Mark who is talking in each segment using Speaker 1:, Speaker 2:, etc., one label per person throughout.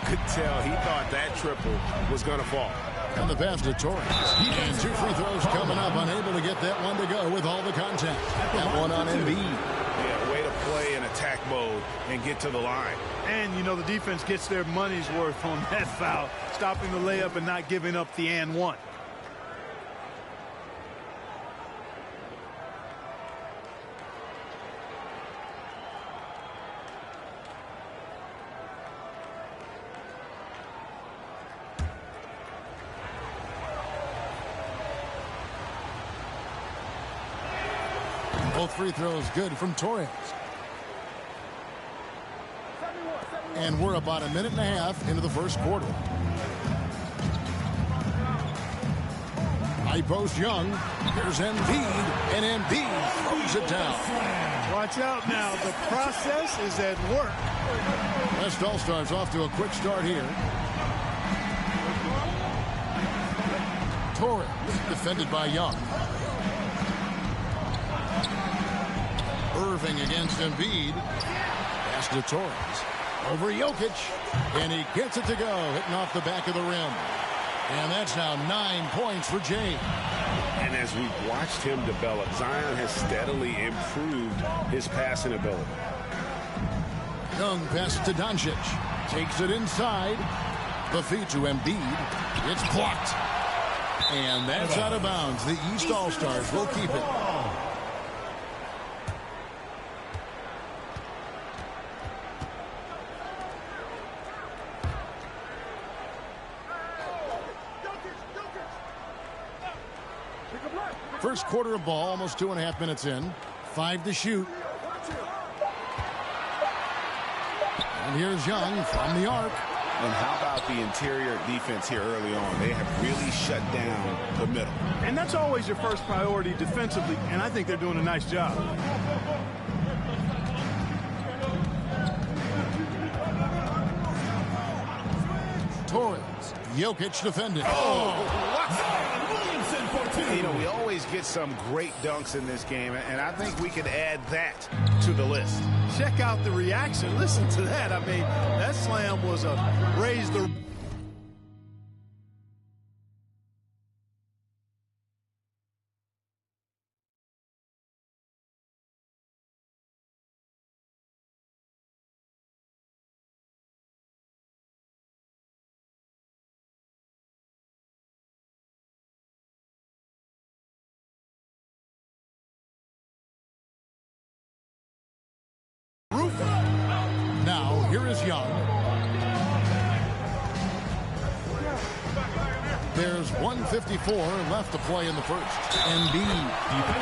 Speaker 1: could tell he thought that triple was going to fall.
Speaker 2: And the pass to Torres. And 2 free throws coming up. Unable to get that one to go with all the contact. That one on NB.
Speaker 1: Yeah, way to play in attack mode and get to the line.
Speaker 3: And, you know, the defense gets their money's worth on that foul, stopping the layup and not giving up the and one.
Speaker 2: Both free throws good from Torres. And we're about a minute and a half into the first quarter. High post Young. Here's Embiid. And Embiid throws it down.
Speaker 3: Watch out now. The process is at work.
Speaker 2: West All-Stars off to a quick start here. Torres defended by Young. Irving against Embiid. Pass to Torres. Over Jokic. And he gets it to go. Hitting off the back of the rim. And that's now 9 points for James.
Speaker 1: And as we've watched him develop, Zion has steadily improved his passing ability.
Speaker 2: Young passes to Doncic. Takes it inside. The feed to Embiid. It's blocked. And that's out of bounds. The East All-Stars will keep it. First quarter of ball, almost 2.5 minutes in. 5 to shoot. And here's Young from the arc.
Speaker 1: And how about the interior defense here early on? They have really shut down the middle.
Speaker 3: And that's always your first priority defensively, and I think they're doing a nice job.
Speaker 2: Torres. Jokic defended.
Speaker 1: You know, we always get some great dunks in this game, and I think we could add that to the list.
Speaker 3: Check out the reaction. Listen to that. I mean, that slam was a raise the...
Speaker 2: Now, here is Young. There's 1:54 left to play in the first. Embiid.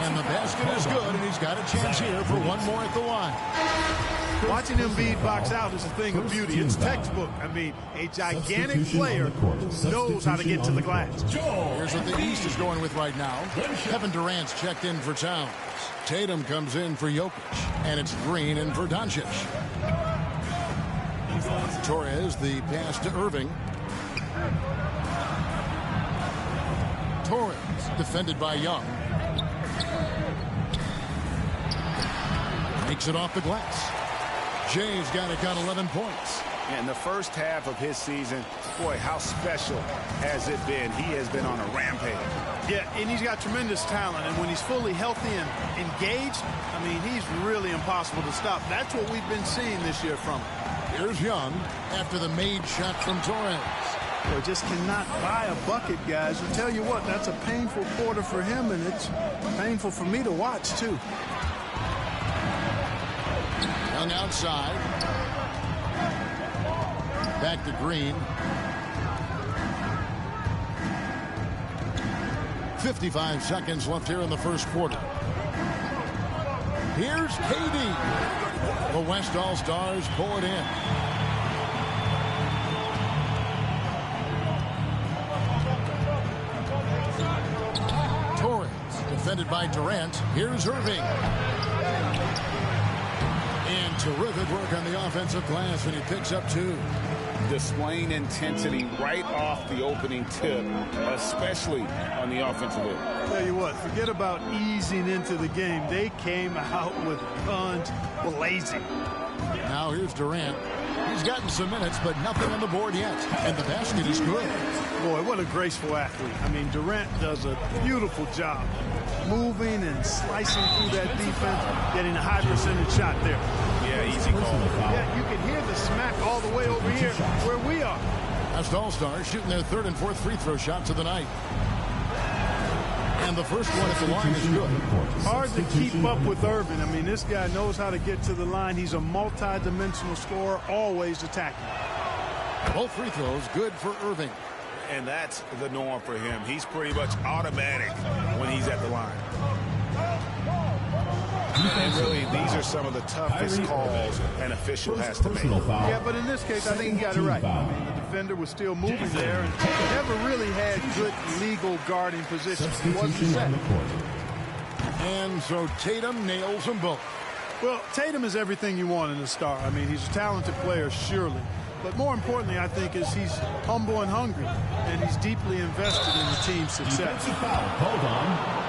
Speaker 2: And the basket is good, and he's got a chance here for one more at the line.
Speaker 3: Watching Embiid box out is a thing of beauty. It's textbook. I mean, a gigantic player knows how to get to the glass.
Speaker 2: Here's what the East is going with right now. Kevin Durant's checked in for Towns. Tatum comes in for Jokic. And it's Green in for Doncic. Torres, the pass to Irving. Torres, defended by Young. Makes it off the glass. Jay's got it, got 11 points.
Speaker 1: In the first half of his season, boy, how special has it been? He has been on a rampage.
Speaker 3: Yeah, and he's got tremendous talent, and when he's fully healthy and engaged, I mean, he's really impossible to stop. That's what we've been seeing this year from him.
Speaker 2: Here's Young after the made shot from Torres.
Speaker 3: Boy, just cannot buy a bucket, guys. I'll tell you what, that's a painful quarter for him, and it's painful for me to watch, too.
Speaker 2: Young outside. Back to Green. 55 seconds left here in the first quarter. Here's KD. The West All-Stars pull it in. Torres, defended by Durant. Here's Irving. And terrific work on the offensive glass, and he picks up 2.
Speaker 1: Displaying intensity right off the opening tip, especially on the offensive end.
Speaker 3: Tell you what, forget about easing into the game. They came out with guns blazing.
Speaker 2: Now here's Durant. He's gotten some minutes, but nothing on the board yet. And the basket is good.
Speaker 3: Boy, what a graceful athlete. I mean, Durant does a beautiful job moving and slicing through that defense, getting a high percentage shot there.
Speaker 1: Yeah, easy call.
Speaker 3: Yeah, you can hear the smack all the way over here where we are.
Speaker 2: That's All-Stars shooting their third and fourth free throw shots of the night. And the first one at the line is good.
Speaker 3: Hard to keep up with Irvin. I mean, this guy knows how to get to the line. He's a multi-dimensional scorer, always attacking.
Speaker 2: Both free throws good for Irving.
Speaker 1: And that's the norm for him. He's pretty much automatic when he's at the line. And really, these are some of the toughest calls an official has to make.
Speaker 3: Yeah, but in this case, I think he got it right. I mean, the defender was still moving there and never really had good legal guarding position. He wasn't set.
Speaker 2: And so Tatum nails them both.
Speaker 3: Well, Tatum is everything you want in a star. I mean, he's a talented player, surely. But more importantly, I think, is he's humble and hungry, and he's deeply invested in the team's success.
Speaker 4: Hold on.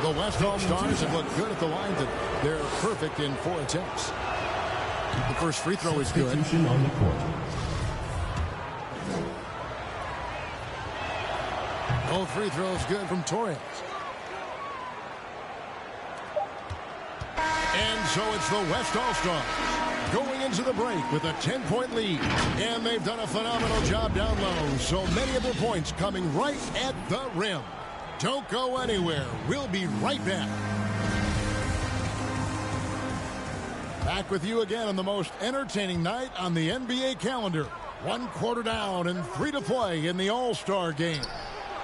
Speaker 2: The West All-Stars have looked good at the line. They're perfect in 4 attempts. The first free throw is good.
Speaker 4: On the court.
Speaker 2: Both free throws good from Torres. And so it's the West All-Stars going into the break with a 10-point lead. And they've done a phenomenal job down low. So many of their points coming right at the rim. Don't go anywhere. We'll be right back. Back with you again on the most entertaining night on the NBA calendar. 1 quarter down and 3 to play in the All-Star game.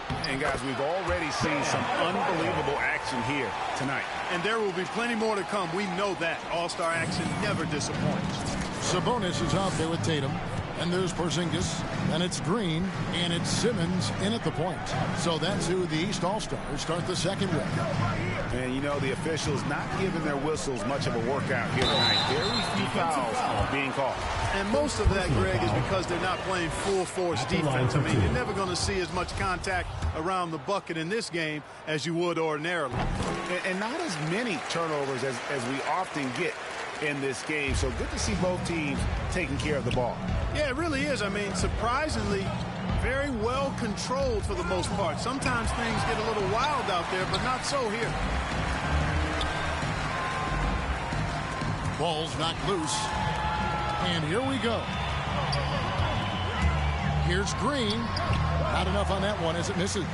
Speaker 1: And guys, we've already seen some unbelievable action here tonight.
Speaker 3: And there will be plenty more to come. We know that. All-Star action never disappoints.
Speaker 2: Sabonis is out there with Tatum. And there's Porzingis, and it's Green, and it's Simmons in at the point. So that's who the East All-Stars start the second with.
Speaker 1: And, you know, the officials not giving their whistles much of a workout here tonight. Very few fouls being called.
Speaker 3: And most of that, Greg, is because they're not playing full-force defense. I mean, you're never going to see as much contact around the bucket in this game as you would ordinarily.
Speaker 1: And not as many turnovers as we often get in this game. So good to see both teams taking care of the ball.
Speaker 3: Yeah, it really is. I mean, surprisingly, very well controlled for the most part. Sometimes things get a little wild out there, but not so here.
Speaker 2: Ball's knocked loose. And here we go. Here's Green. Not enough on that one as it misses.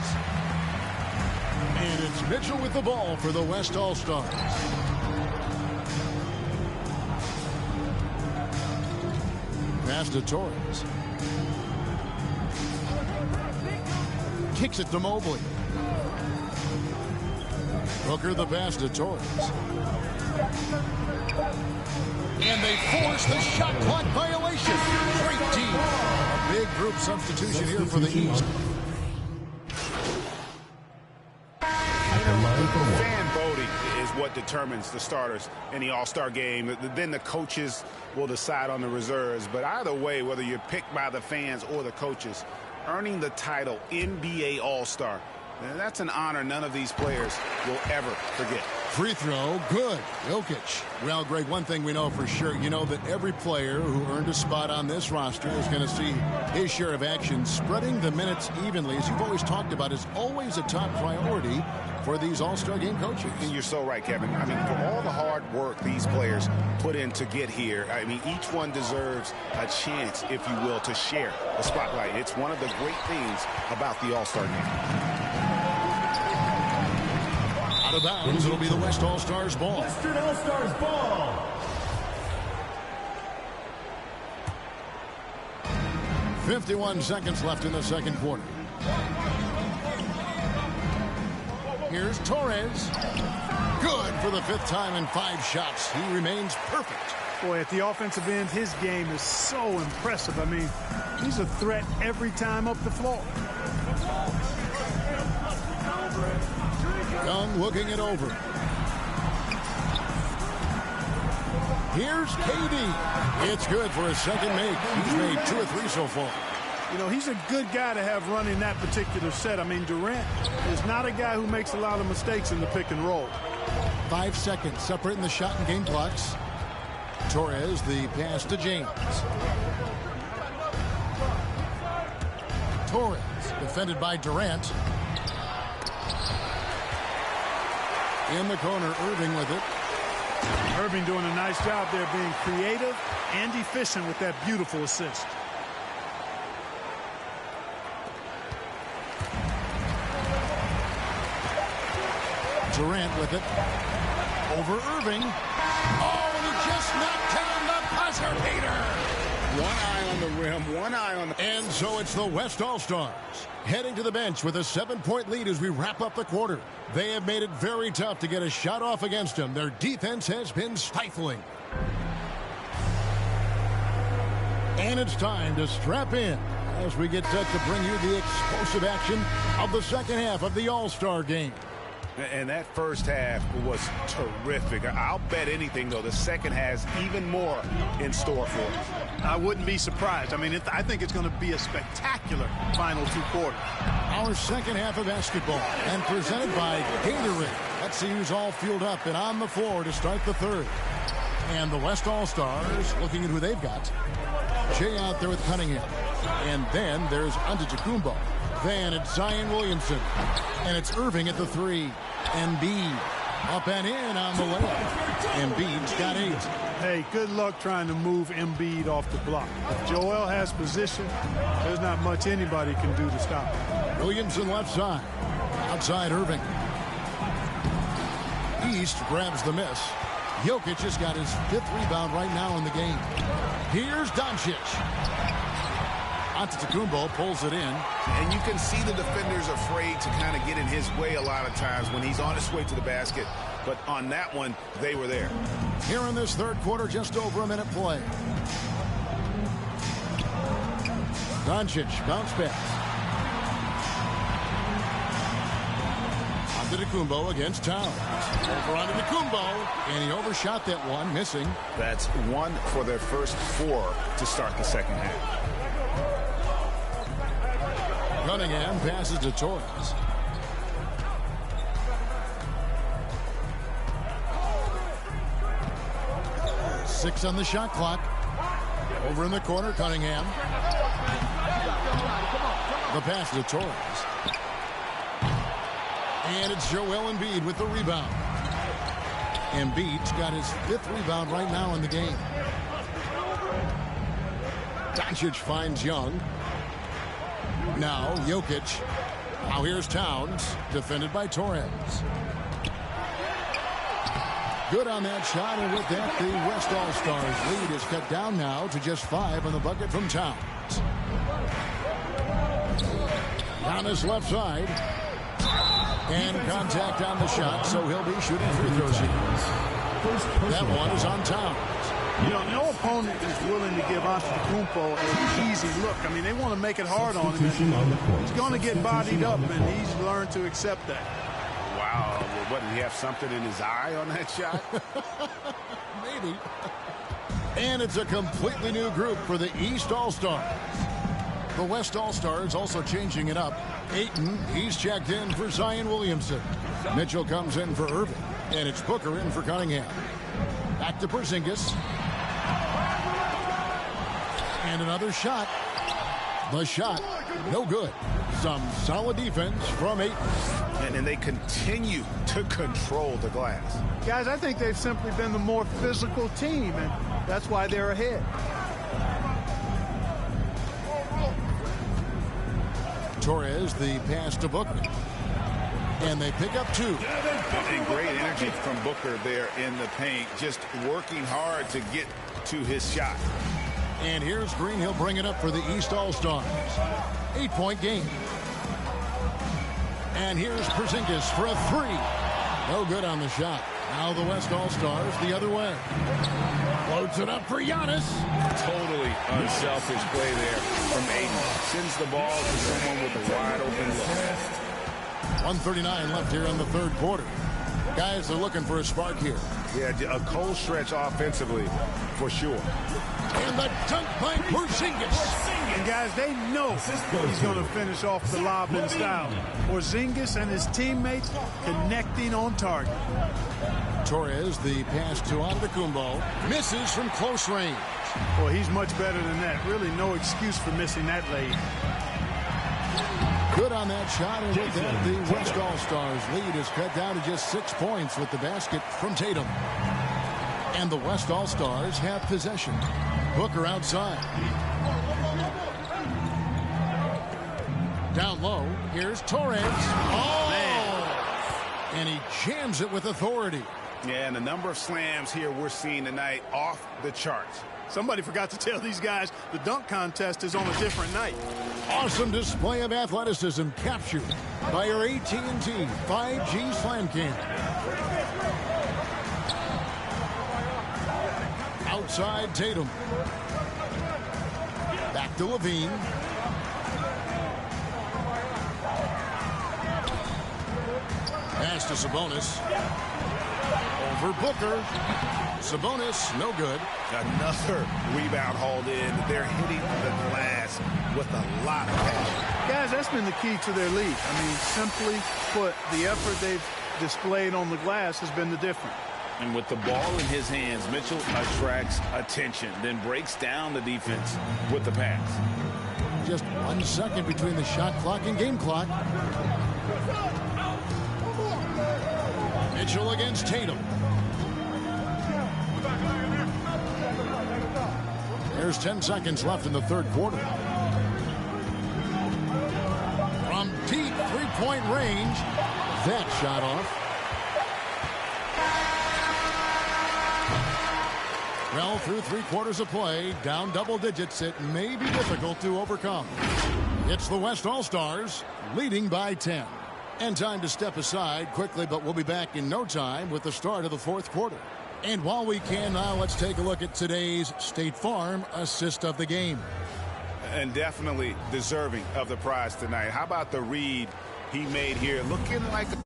Speaker 2: And it's Mitchell with the ball for the West All-Stars. Pass to Torres. Kicks it to Mobley. Booker the pass to Torres. And they force the shot clock violation. Great team. A big group substitution here for the East.
Speaker 1: Fan voting is what determines the starters in the All-Star game. Then the coaches will decide on the reserves. But either way, whether you're picked by the fans or the coaches, earning the title NBA All-Star, that's an honor none of these players will ever forget.
Speaker 2: Free throw, good. Jokic. Well, Greg, one thing we know for sure, you know that every player who earned a spot on this roster is going to see his share of action. Spreading the minutes evenly, as you've always talked about, is always a top priority for these All-Star game coaches.
Speaker 1: And you're so right, Kevin. I mean, for all the hard work these players put in to get here, I mean, each one deserves a chance, if you will, to share the spotlight. It's one of the great things about the All-Star game.
Speaker 2: Out of bounds, it'll be the West All-Stars ball.
Speaker 4: Western All-Stars ball.
Speaker 2: .51 seconds left in the second quarter. Here's Torres. Good for the 5th time in 5 shots. He remains perfect.
Speaker 3: Boy, at the offensive end, his game is so impressive. I mean, he's a threat every time up the floor.
Speaker 2: Young looking it over. Here's KD. It's good for his second make. He's made 2 or 3 so far.
Speaker 3: You know, he's a good guy to have running that particular set. I mean, Durant is not a guy who makes a lot of mistakes in the pick and roll.
Speaker 2: 5 seconds separating the shot and game clocks. Torres, the pass to James. Torres, defended by Durant. In the corner, Irving with it.
Speaker 3: Irving doing a nice job there being creative and efficient with that beautiful assist.
Speaker 2: Durant with it. Over Irving. Oh, and he just knocked down the buzzer beater.
Speaker 1: One eye on the rim, one eye on the...
Speaker 2: And so it's the West All-Stars heading to the bench with a 7-point lead as we wrap up the quarter. They have made it very tough to get a shot off against them. Their defense has been stifling. And it's time to strap in as we get set to bring you the explosive action of the second half of the All-Star game.
Speaker 1: And that first half was terrific. I'll bet anything, though, the second has even more in store for us.
Speaker 3: I wouldn't be surprised. I mean, I think it's going to be a spectacular final 2 quarters.
Speaker 2: Our second half of basketball, and presented by Gatorade. Let's see who's all fueled up and on the floor to start the third. And the West All-Stars looking at who they've got. Jay out there with Cunningham. And then there's Antetokounmpo. Then it's Zion Williamson. And it's Irving at the 3. NB up and in on the layup. Embiid's got 8.
Speaker 3: Hey, good luck trying to move Embiid off the block. If Joel has position, there's not much anybody can do to stop him.
Speaker 2: Williamson left side. Outside Irving. East grabs the miss. Jokic has got his 5th rebound right now in the game. Here's Doncic. Antetokounmpo pulls it in.
Speaker 1: And you can see the defenders afraid to kind of get in his way a lot of times when he's on his way to the basket. But on that one, they were there.
Speaker 2: Here in this third quarter, just over a minute play. Doncic, bounce pass. Antetokounmpo against Towns. Over Antetokounmpo, and he overshot that one, missing.
Speaker 1: That's 1 for their first 4 to start the second half.
Speaker 2: Cunningham passes to Torres. Six on the shot clock. Over in the corner, Cunningham. The pass to Torres. And it's Joel Embiid with the rebound. Embiid's got his 5th rebound right now in the game. Doncic finds Young. Now Jokic. Now here's Towns, defended by Torres. Good on that shot, and with that, the West All-Stars lead is cut down now to just 5 on the bucket from Towns. On his left side. And contact on the shot, so he'll be shooting free throws here. That one is on Towns.
Speaker 3: You know, no opponent is willing to give Antetokounmpo an easy look. I mean, they want to make it hard on him. He's going to get bodied up, and he's learned to accept that.
Speaker 1: Wow. What, did he have something in his eye on that shot?
Speaker 2: Maybe. And it's a completely new group for the East All-Stars. The West All-Stars also changing it up. Ayton, he's checked in for Zion Williamson. Mitchell comes in for Irving. And it's Booker in for Cunningham. Back to Porzingis. And another shot. The shot, no good. Some solid defense from Ayton.
Speaker 1: And they continue to control the glass.
Speaker 3: Guys, I think they've simply been the more physical team, and that's why they're ahead.
Speaker 2: Torres, the pass to Booker. And they pick up 2.
Speaker 1: And great energy from Booker there in the paint, just working hard to get to his shot.
Speaker 2: And here's Green. He'll bring it up for the East All-Stars. 8-point game. And here's Porzingis for a 3. No good on the shot. Now the West All-Stars the other way. Floats it up for Giannis.
Speaker 1: Totally unselfish play there from Ayton. Sends the ball to someone with a wide open look.
Speaker 2: 1:39 left here in the third quarter. Guys are looking for a spark here.
Speaker 1: Yeah, a cold stretch offensively for sure.
Speaker 2: And the dunk by Porzingis.
Speaker 3: And guys, they know he's going to finish off the lob in style. Porzingis and his teammates connecting on target.
Speaker 2: Torres, the pass to Antetokounmpo, misses from close range.
Speaker 3: Well, he's much better than that. Really no excuse for missing that lane.
Speaker 2: Good on that shot, and with that, the West All-Stars lead is cut down to just 6 points with the basket from Tatum. And the West All-Stars have possession. Booker outside. Down low, here's Torres. Oh! Man. And he jams it with authority.
Speaker 1: Yeah, and the number of slams here we're seeing tonight off the charts.
Speaker 3: Somebody forgot to tell these guys the dunk contest is on a different night.
Speaker 2: Awesome display of athleticism captured by your AT&T 5G Slam Cam. Outside Tatum. Back to Levine. Pass to Sabonis. Over Booker. Sabonis, no good.
Speaker 1: Another rebound hauled in. They're hitting the glass with a lot of passion.
Speaker 3: Guys, that's been the key to their lead. I mean, simply put, the effort they've displayed on the glass has been the difference.
Speaker 1: And with the ball in his hands, Mitchell attracts attention, then breaks down the defense with the pass.
Speaker 2: Just 1 second between the shot clock and game clock. Mitchell against Tatum. There's 10 seconds left in the third quarter. From deep three-point range, that shot off. Well, through 3 quarters of play, down double digits, it may be difficult to overcome. It's the West All-Stars leading by 10. And time to step aside quickly, but we'll be back in no time with the start of the fourth quarter. And while we can now, let's take a look at today's State Farm assist of the game.
Speaker 1: And definitely deserving of the prize tonight. How about the read he made here? Looking like a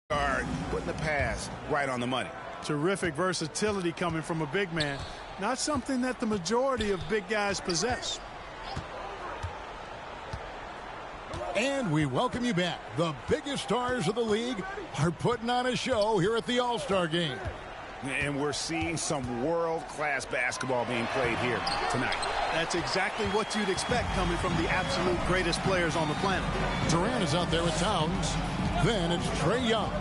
Speaker 1: guard, putting the pass right on the money.
Speaker 3: Terrific versatility coming from a big man. Not something that the majority of big guys possess.
Speaker 2: And we welcome you back. The biggest stars of the league are putting on a show here at the All-Star Game.
Speaker 1: And we're seeing some world-class basketball being played here tonight.
Speaker 3: That's exactly what you'd expect coming from the absolute greatest players on the planet.
Speaker 2: Durant is out there with Towns. Then it's Trae Young.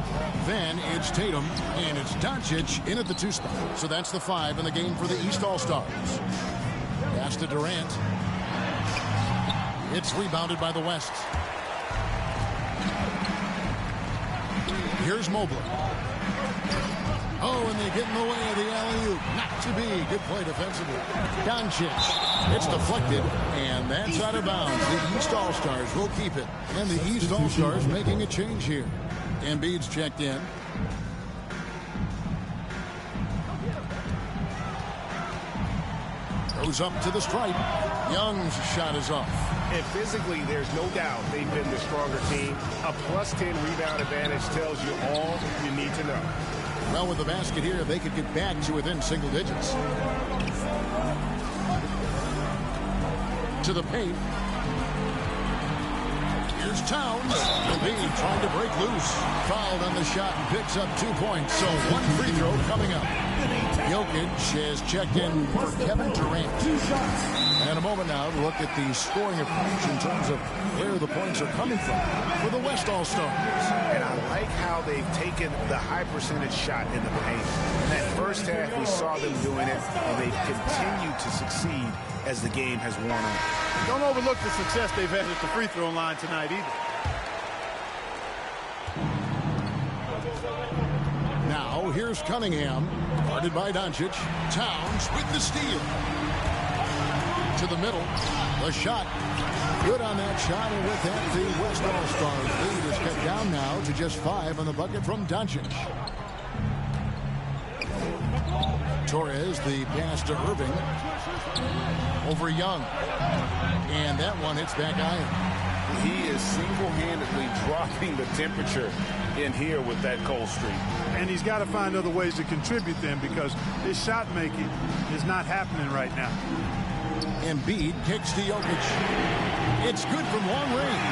Speaker 2: Then it's Tatum. And it's Doncic in at the 2 spot. So that's the 5 in the game for the East All-Stars. Pass to Durant. It's rebounded by the West. Here's Mobley. Oh, and they get in the way of the alley-oop. Not to be. Good play defensively. Doncic. It's deflected, and that's out of bounds. The East All-Stars will keep it. And the East All-Stars making a change here. Embiid's checked in. Goes up to the stripe. Young's shot is off.
Speaker 1: And physically, there's no doubt they've been the stronger team. A +10 rebound advantage tells you all you need to know.
Speaker 2: Well, with the basket here, they could get back to within single digits. To the paint. Here's Towns. Levine trying to break loose. Fouled on the shot and picks up 2 points. So 1 free throw coming up. Jokic has checked in for Kevin Durant. And a moment now to look at the scoring approach in terms of where the points are coming from for the West All-Stars.
Speaker 1: And I like how they've taken the high percentage shot in the paint. In that first half, we saw them doing it, and they've continued to succeed as the game has worn on.
Speaker 3: Don't overlook the success they've had at the free throw line tonight either.
Speaker 2: Now here's Cunningham, guarded by Doncic. Towns with the steal. To the middle, the shot. Good on that shot, and with that, the West All-Stars lead is cut down now to just 5 on the bucket from Doncic. Torres, the pass to Irving. Over Young. And that one hits back iron.
Speaker 1: He is single-handedly dropping the temperature in here with that cold streak.
Speaker 3: And he's got to find other ways to contribute then, because his shot making is not happening right now.
Speaker 2: Embiid kicks to Jokic. It's good from long range.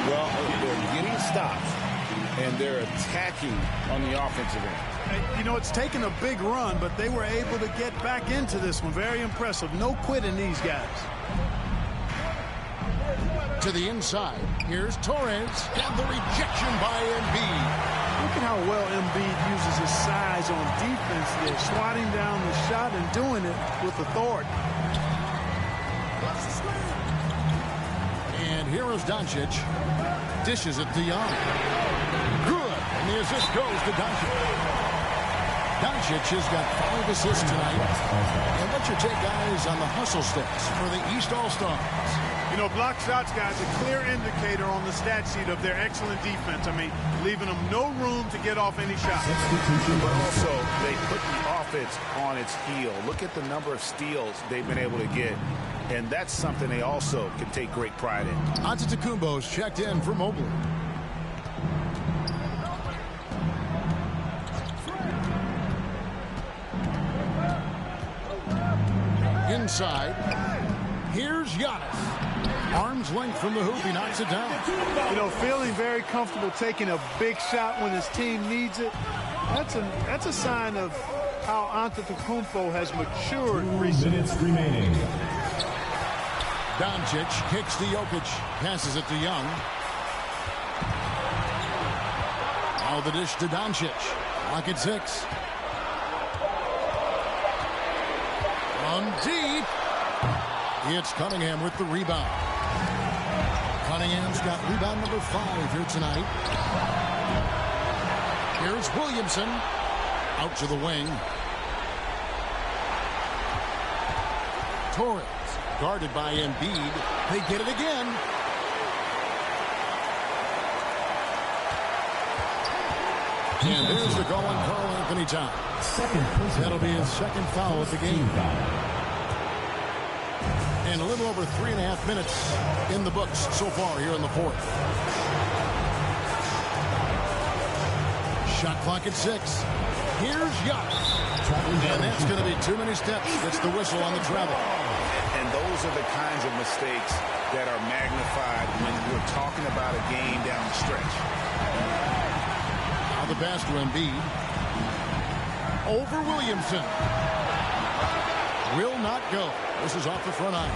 Speaker 1: Well, they're getting stops. and they're attacking on the offensive end.
Speaker 3: You know, it's taken a big run, but they were able to get back into this one. Very impressive. No quitting these guys.
Speaker 2: To the inside. Here's Torres. And the rejection by Embiid.
Speaker 3: Look at how well Embiid uses his size on defense there, swatting down the shot and doing it with authority.
Speaker 2: And here is Doncic. Dishes it to Young. Good. And the assist goes to Doncic. Doncic has got 5 assists tonight. And what's your take, guys, on the hustle stats for the East All-Stars?
Speaker 3: You know, block shots, guys, a clear indicator on the stat sheet of their excellent defense. I mean, leaving them no room to get off any shot.
Speaker 1: But also, they put the offense on its heel. Look at the number of steals they've been able to get. And that's something they also can take great pride in.
Speaker 2: Antetokounmpo's checked in for Mobley. Inside. Here's Giannis. Arm's length from the hoop. He knocks it down.
Speaker 3: You know, feeling very comfortable taking a big shot when his team needs it. That's a sign of how Antetokounmpo has matured recently.
Speaker 4: 2 minutes remaining.
Speaker 2: Doncic kicks to Jokic. Passes it to Young. Now the dish to Doncic. Clock at 6. On deep. It's Cunningham with the rebound. Cunningham's got rebound number 5 here tonight. Here's Williamson. Out to the wing. Torres. Guarded by Embiid. They get it again. And there's the goal on Karl Anthony Towns. That'll be his second foul of the game. And a little over 3.5 minutes in the books so far here in the 4th. Shot clock at 6. Here's Giannis. And that's going to be too many steps. Gets the whistle on the travel.
Speaker 1: And those are the kinds of mistakes that are magnified when we're talking about a game down the stretch.
Speaker 2: Now the pass to Embiid. Over Williamson. Will not go. This is off the front iron.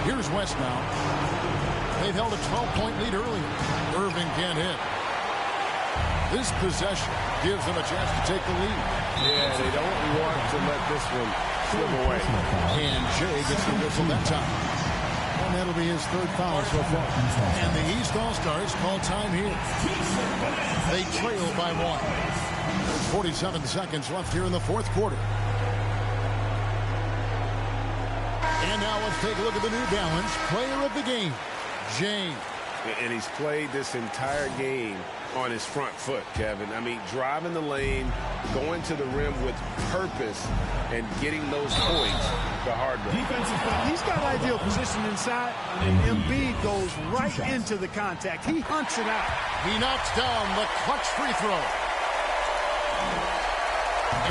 Speaker 2: Here's West now. They've held a 12-point lead earlier. Irving can't hit. This possession gives them a chance to take the lead.
Speaker 1: Yeah, they don't want to let this one slip away.
Speaker 2: And Jay gets the whistle that time. And that'll be his 3rd foul so far. And the East All-Stars call time here. They trail by 1. There's 47 seconds left here in the 4th quarter. And now let's take a look at the New Balance player of the game, James.
Speaker 1: And he's played this entire game on his front foot, Kevin. I mean, driving the lane, going to the rim with purpose, and getting those points the hard way.
Speaker 3: He's got ideal position inside, and Embiid goes right into the contact. He hunts it out.
Speaker 2: He knocks down the clutch free throw.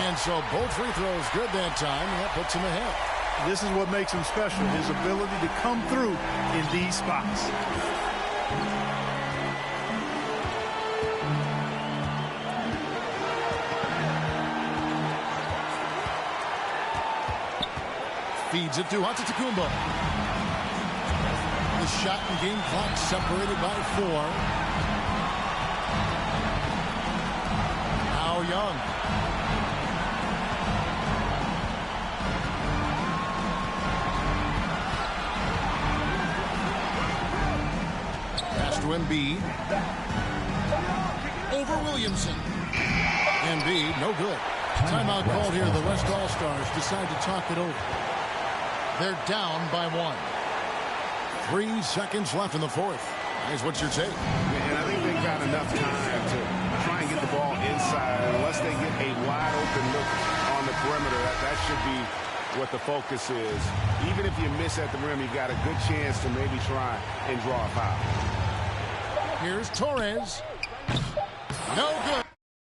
Speaker 2: And so both free throws good that time, and that puts him ahead.
Speaker 3: This is what makes him special, his ability to come through in these spots.
Speaker 2: Feeds it to Antetokounmpo. The shot and game clock separated by 4. Now Young. Pass to Embiid. Over Williamson. Embiid, no good. Timeout called here. The West All-Stars decide to talk it over. They're down by 1. 3 seconds left in the 4th. Here's what's your take?
Speaker 1: And I think they've got enough time to try and get the ball inside. Unless they get a wide open look on the perimeter, that should be what the focus is. Even if you miss at the rim, you've got a good chance to maybe try and draw a foul.
Speaker 2: Here's Torres. No good.